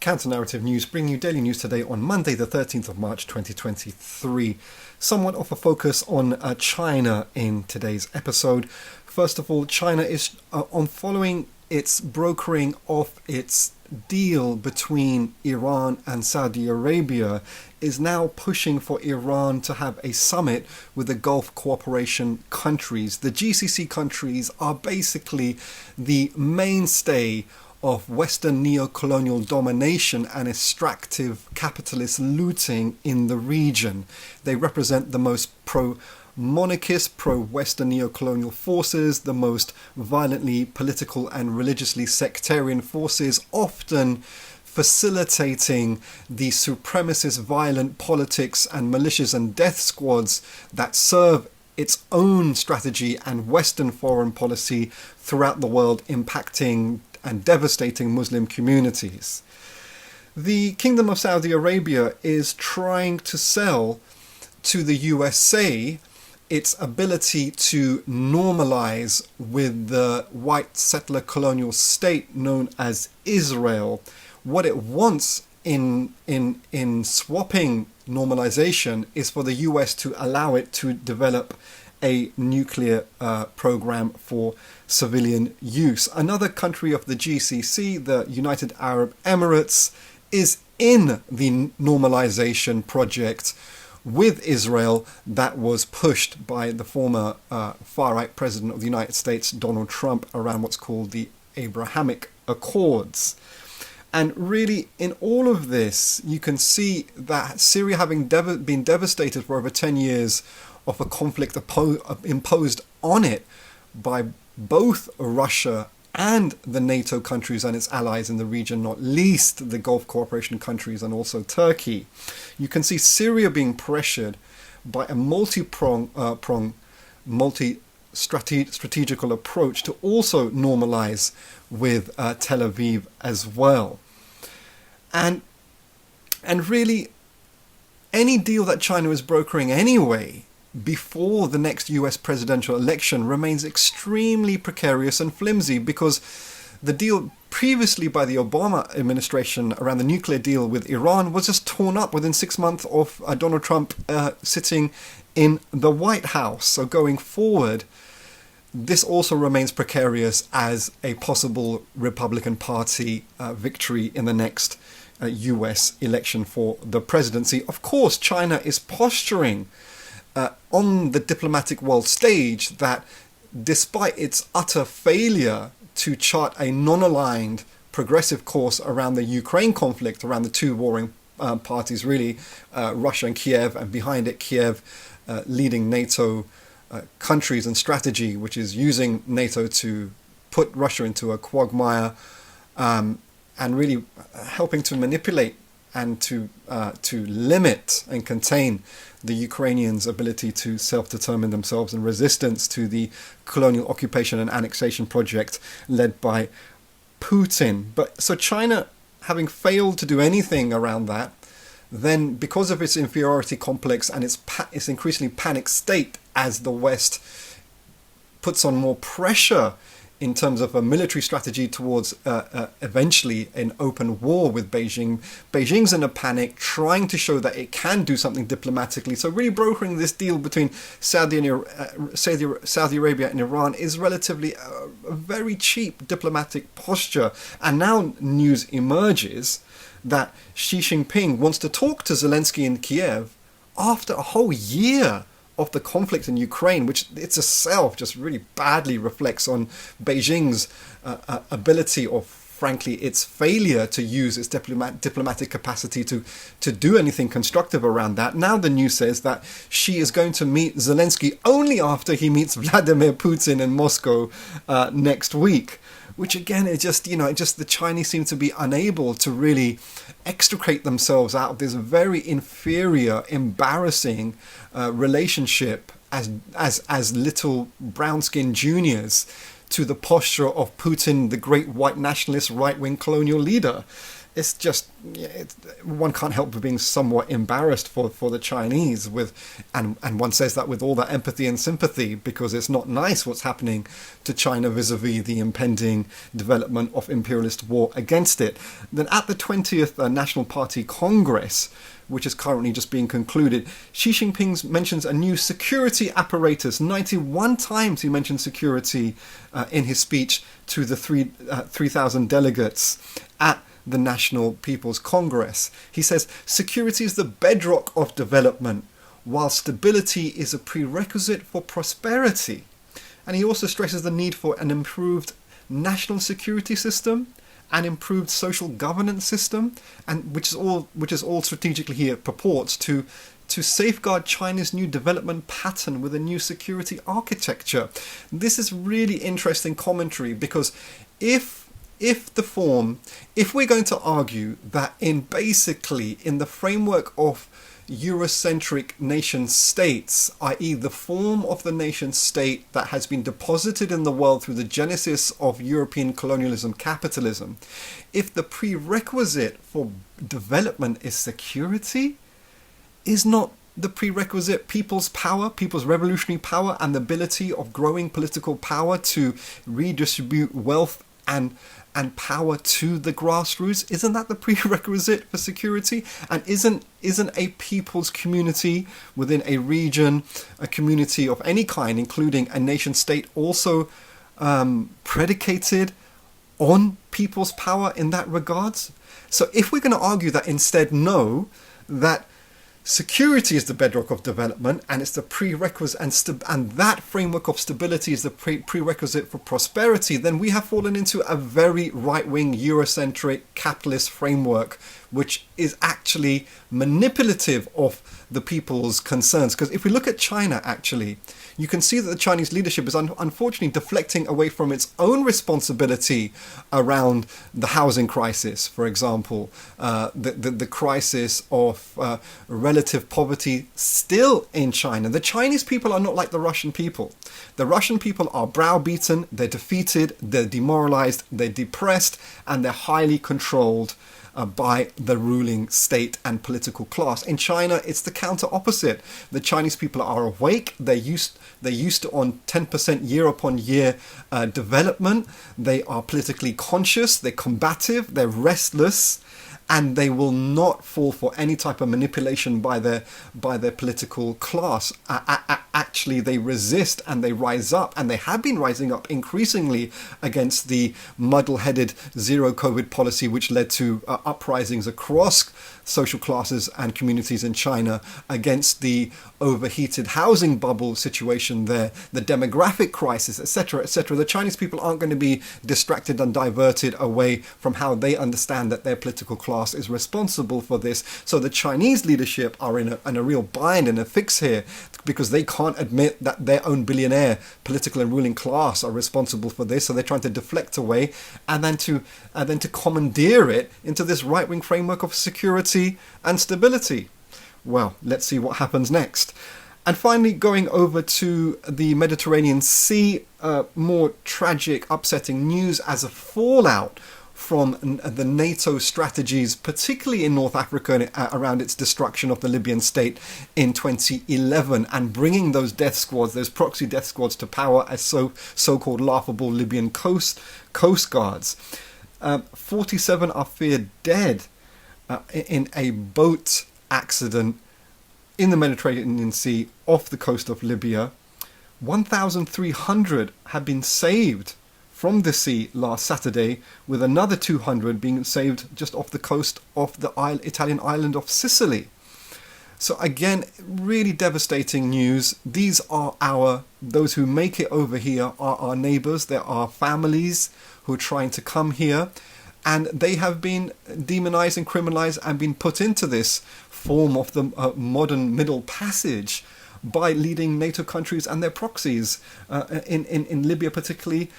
Counter-Narrative News, bringing you daily news today on Monday, the 13th of March, 2023. Somewhat of a focus on China in today's episode. First of all, China is on following its brokering of its deal between Iran and Saudi Arabia, is now pushing for Iran to have a summit with the Gulf cooperation countries. The GCC countries are basically the mainstay of Western neo-colonial domination and extractive capitalist looting in the region. They represent the most pro-monarchist, pro-Western neo-colonial forces, the most violently political and religiously sectarian forces, often facilitating the supremacist violent politics and militias and death squads that serve its own strategy and Western foreign policy throughout the world, impacting and devastating Muslim communities. The Kingdom of Saudi Arabia is trying to sell to the USA its ability to normalize with the white settler colonial state known as Israel. What it wants in swapping normalization is for the US to allow it to develop a nuclear program for civilian use. Another country of the GCC, the United Arab Emirates, is in the normalization project with Israel that was pushed by the former far-right president of the United States, Donald Trump, around what's called the Abrahamic Accords. And really, in all of this, you can see that Syria, having been devastated for over 10 years of a conflict imposed on it by both Russia and the NATO countries and its allies in the region, not least the Gulf cooperation countries and also Turkey. You can see Syria being pressured by a multi-strategical approach to also normalize with Tel Aviv as well. And really, any deal that China is brokering anyway before the next US presidential election remains extremely precarious and flimsy, because the deal previously by the Obama administration around the nuclear deal with Iran was just torn up within 6 months of Donald Trump sitting in the White House. So going forward, this also remains precarious as a possible Republican Party victory in the next US election for the presidency. Of course, China is posturing on the diplomatic world stage that despite its utter failure to chart a non-aligned progressive course around the Ukraine conflict, around the two warring parties, really, Russia and Kiev, and behind it Kiev leading NATO countries and strategy, which is using NATO to put Russia into a quagmire, and really helping to manipulate and to limit and contain the Ukrainians' ability to self-determine themselves in resistance to the colonial occupation and annexation project led by Putin. But so China, having failed to do anything around that, then because of its inferiority complex and its increasingly panicked state as the West puts on more pressure in terms of a military strategy towards eventually an open war with Beijing. Beijing's in a panic, trying to show that it can do something diplomatically. So really brokering this deal between Saudi Arabia and Iran is relatively a very cheap diplomatic posture. And now news emerges that Xi Jinping wants to talk to Zelensky in Kiev after a whole year of the conflict in Ukraine, which itself just really badly reflects on Beijing's ability, or frankly its failure to use its diplomatic capacity to do anything constructive around that. Now the news says that Xi is going to meet Zelensky only after he meets Vladimir Putin in Moscow next week. Which again, the Chinese seem to be unable to really extricate themselves out of this very inferior, embarrassing relationship as little brown-skinned juniors to the posture of Putin, the great white nationalist right-wing colonial leader. it's just, one can't help but being somewhat embarrassed for the Chinese and one says that with all that empathy and sympathy, because it's not nice what's happening to China vis-a-vis the impending development of imperialist war against it. Then at the 20th National Party Congress, which is currently just being concluded, Xi Jinping mentions a new security apparatus. 91 times he mentioned security in his speech to the 3,000 delegates at the National People's Congress. He says, security is the bedrock of development, while stability is a prerequisite for prosperity. And he also stresses the need for an improved national security system, an improved social governance system, and which is all strategically here purports to safeguard China's new development pattern with a new security architecture. This is really interesting commentary, because if we're going to argue that in the framework of Eurocentric nation states, i.e. the form of the nation state that has been deposited in the world through the genesis of European colonialism, capitalism, if the prerequisite for development is security, is not the prerequisite people's power, people's revolutionary power, and the ability of growing political power to redistribute wealth and power to the grassroots? Isn't that the prerequisite for security? And isn't a people's community within a region, a community of any kind, including a nation state, also predicated on people's power in that regards? So if we're going to argue that instead, no, that security is the bedrock of development, and it's the prerequisite, and that framework of stability is the prerequisite for prosperity, then we have fallen into a very right-wing Eurocentric capitalist framework, which is actually manipulative of the people's concerns. Because if we look at China, actually, you can see that the Chinese leadership is unfortunately deflecting away from its own responsibility around the housing crisis, for example, the crisis of relative poverty still in China. The Chinese people are not like the Russian people. The Russian people are browbeaten, they're defeated, they're demoralized, they're depressed, and they're highly controlled by the ruling state and political class. In China, it's the counter opposite. The Chinese people are awake. They're used to on 10% year upon year development. They are politically conscious. They're combative. They're restless. And they will not fall for any type of manipulation by their political class. Actually, they resist and they rise up, and they have been rising up increasingly against the muddle-headed zero-COVID policy, which led to uprisings across social classes and communities in China, against the overheated housing bubble situation there, the demographic crisis, etc., etc. The Chinese people aren't going to be distracted and diverted away from how they understand that their political class is responsible for this. So the Chinese leadership are in a real bind and a fix here, because they can't admit that their own billionaire political and ruling class are responsible for this. So they're trying to deflect away and then to commandeer it into this right-wing framework of security and stability. Well, let's see what happens next. And finally, going over to the Mediterranean Sea, more tragic, upsetting news as a fallout from the NATO strategies, particularly in North Africa, around its destruction of the Libyan state in 2011, and bringing those death squads, those proxy death squads, to power as so-called laughable Libyan coast guards. 47 are feared dead in a boat accident in the Mediterranean Sea off the coast of Libya. 1,300 have been saved from the sea last Saturday, with another 200 being saved just off the coast of the Italian island of Sicily. So again, really devastating news. These are those who make it over here are our neighbours. There are families who are trying to come here, and they have been demonized and criminalized and been put into this form of the modern Middle Passage by leading NATO countries and their proxies in Libya particularly.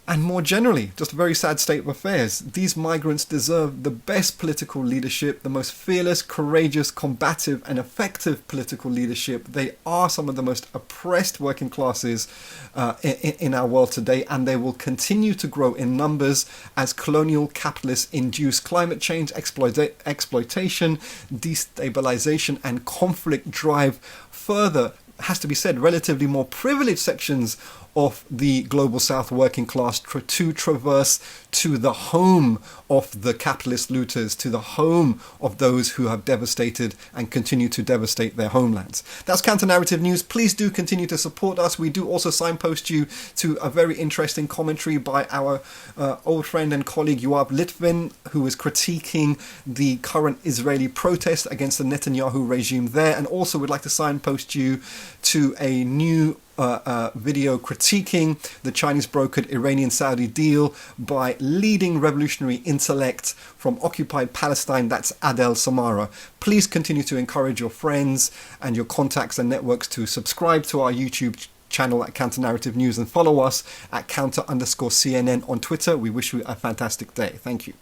And more generally, just a very sad state of affairs. These migrants deserve the best political leadership, the most fearless, courageous, combative, and effective political leadership. They are some of the most oppressed working classes in our world today, and they will continue to grow in numbers as colonial capitalists induce climate change, exploitation, destabilization, and conflict drive further, has to be said, relatively more privileged sections of the global south working class to traverse to the home of the capitalist looters, to the home of those who have devastated and continue to devastate their homelands. That's Counter Narrative News. Please do continue to support us. We do also signpost you to a very interesting commentary by our old friend and colleague Yoav Litvin, who is critiquing the current Israeli protest against the Netanyahu regime there. And also would like to signpost you to a new video critiquing the Chinese brokered Iranian-Saudi deal by leading revolutionary intellect from occupied Palestine, that's Adel Samara. Please continue to encourage your friends and your contacts and networks to subscribe to our YouTube channel at Counter Narrative News and follow us at counter_CNN on Twitter. We wish you a fantastic day. Thank you.